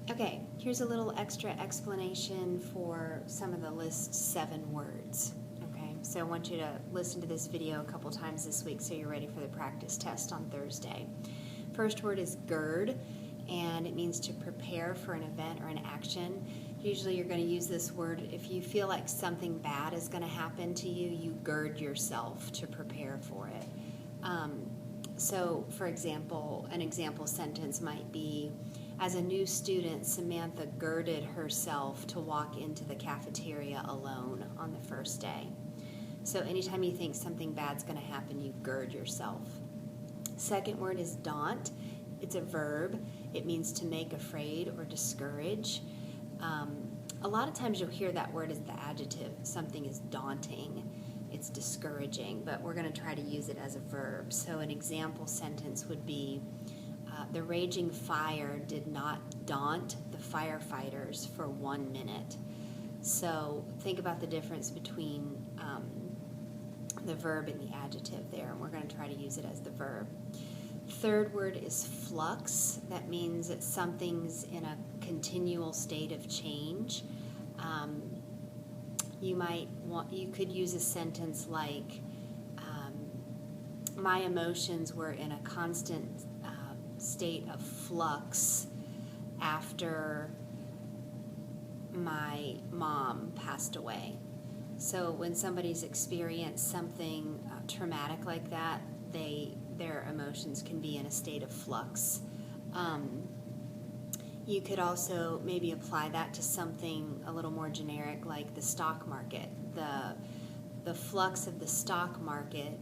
Okay, here's a little extra explanation for some of the list 7 words. Okay, so I want you to listen to this video a couple times this week so you're ready for the practice test on Thursday. First word is gird, and it means to prepare for an event or an action. Usually you're going to use this word if you feel like something bad is going to happen to you, you gird yourself to prepare for it. So, for example, an example sentence might be, as a new student, Samantha girded herself to walk into the cafeteria alone on the first day. So anytime you think something bad's going to happen, you gird yourself. Second word is daunt. It's a verb. It means to make afraid or discourage. A lot of times you'll hear that word as the adjective. Something is daunting. It's discouraging, but we're going to try to use it as a verb. So an example sentence would be, the raging fire did not daunt the firefighters for 1 minute. So think about the difference between the verb and the adjective there, and we're going to try to use it as the verb. Third word is flux. That means that something's in a continual state of change. You could use a sentence like, my emotions were in a constant state of flux after my mom passed away. So when somebody's experienced something traumatic like that, their emotions can be in a state of flux. You could also maybe apply that to something a little more generic like the stock market. The flux of the stock market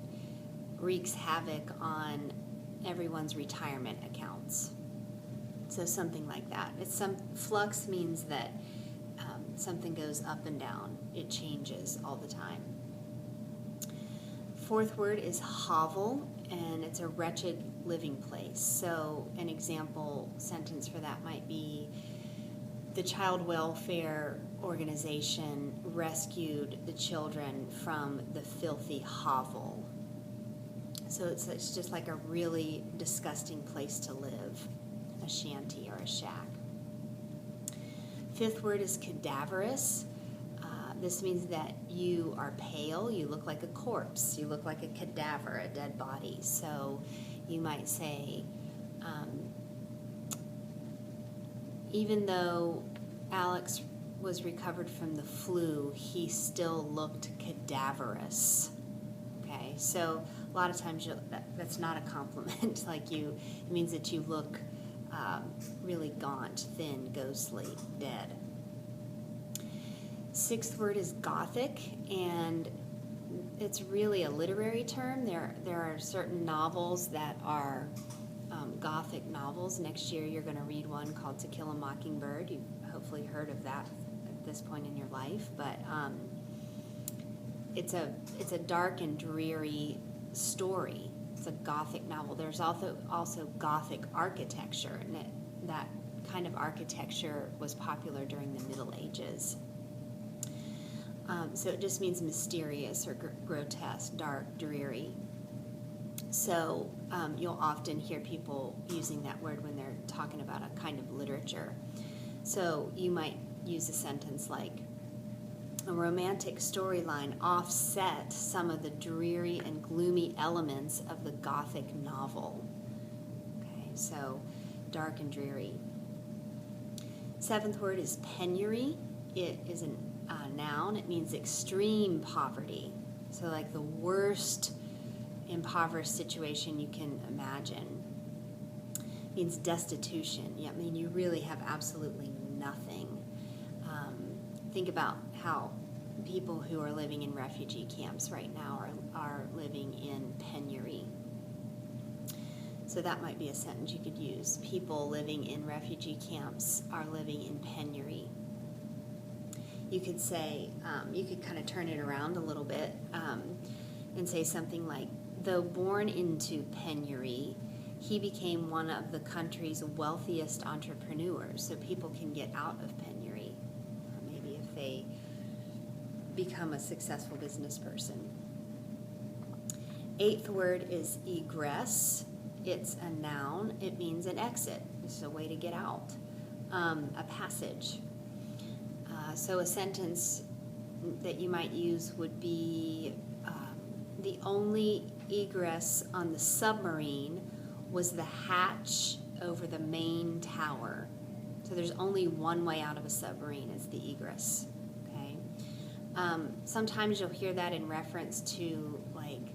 wreaks havoc on everyone's retirement accounts. So something like that. Flux means that something goes up and down. It changes all the time. Fourth word is hovel, and it's a wretched living place. So an example sentence for that might be, the child welfare organization rescued the children from the filthy hovel. So it's just like a really disgusting place to live, a shanty or a shack. Fifth word is cadaverous. This means that you are pale, you look like a corpse, you look like a cadaver, a dead body. So you might say, even though Alex was recovered from the flu, he still looked cadaverous. Okay, so a lot of times that's not a compliment. It means that you look really gaunt, thin, ghostly, dead. Sixth word is Gothic, and it's really a literary term. There are certain novels that are Gothic novels. Next year you're going to read one called To Kill a Mockingbird. You've hopefully heard of that at this point in your life, but it's a dark and dreary story. It's a Gothic novel. There's also Gothic architecture, and that kind of architecture was popular during the Middle Ages. So it just means mysterious or grotesque, dark, dreary. So you'll often hear people using that word when they're talking about a kind of literature. So you might use a sentence like, a romantic storyline offset some of the dreary and gloomy elements of the Gothic novel. Okay, so dark and dreary. Seventh word is penury. It is a noun. It means extreme poverty. So like the worst impoverished situation you can imagine. It means destitution. Yeah, I mean, you really have absolutely nothing. Think about how people who are living in refugee camps right now are living in penury. So that might be a sentence you could use. People living in refugee camps are living in penury. You could say, you could kind of turn it around a little bit and say something like, though born into penury, he became one of the country's wealthiest entrepreneurs. So people can get out of penury, maybe if they become a successful business person. Eighth word is egress. It's a noun. It means an exit. It's a way to get out. a passage. So a sentence that you might use would be, the only egress on the submarine was the hatch over the main tower. So there's only one way out of a submarine, is the egress. Okay. Sometimes you'll hear that in reference to like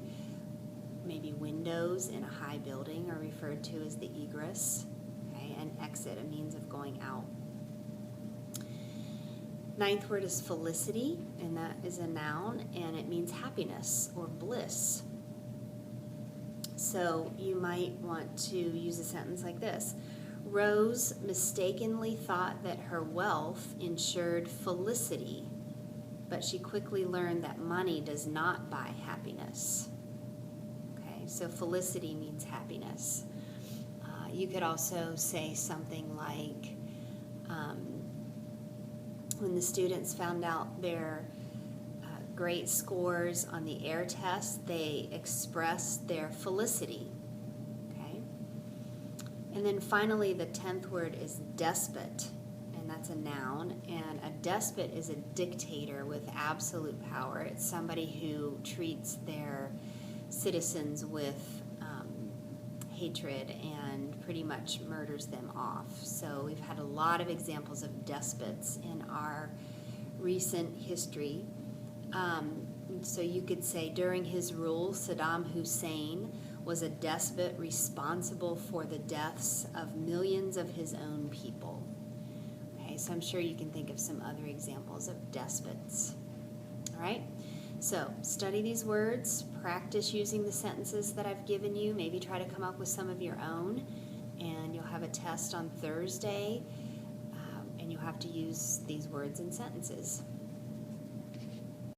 maybe windows in a high building are referred to as the egress. Okay, and exit, a means of going out. Ninth word is felicity, and that is a noun, and it means happiness or bliss. So you might want to use a sentence like this. Rose mistakenly thought that her wealth ensured felicity, but she quickly learned that money does not buy happiness. Okay, so felicity means happiness. You could also say something like, when the students found out their great scores on the air test, they expressed their felicity. Okay? And then finally, the 10th word is despot, and that's a noun. And a despot is a dictator with absolute power. It's somebody who treats their citizens with hatred and pretty much murders them off. So we've had a lot of examples of despots in our recent history. So you could say during his rule, Saddam Hussein was a despot responsible for the deaths of millions of his own people. Okay, so I'm sure you can think of some other examples of despots. All right, so study these words, practice using the sentences that I've given you, maybe try to come up with some of your own, and you'll have a test on Thursday, and you'll have to use these words and sentences.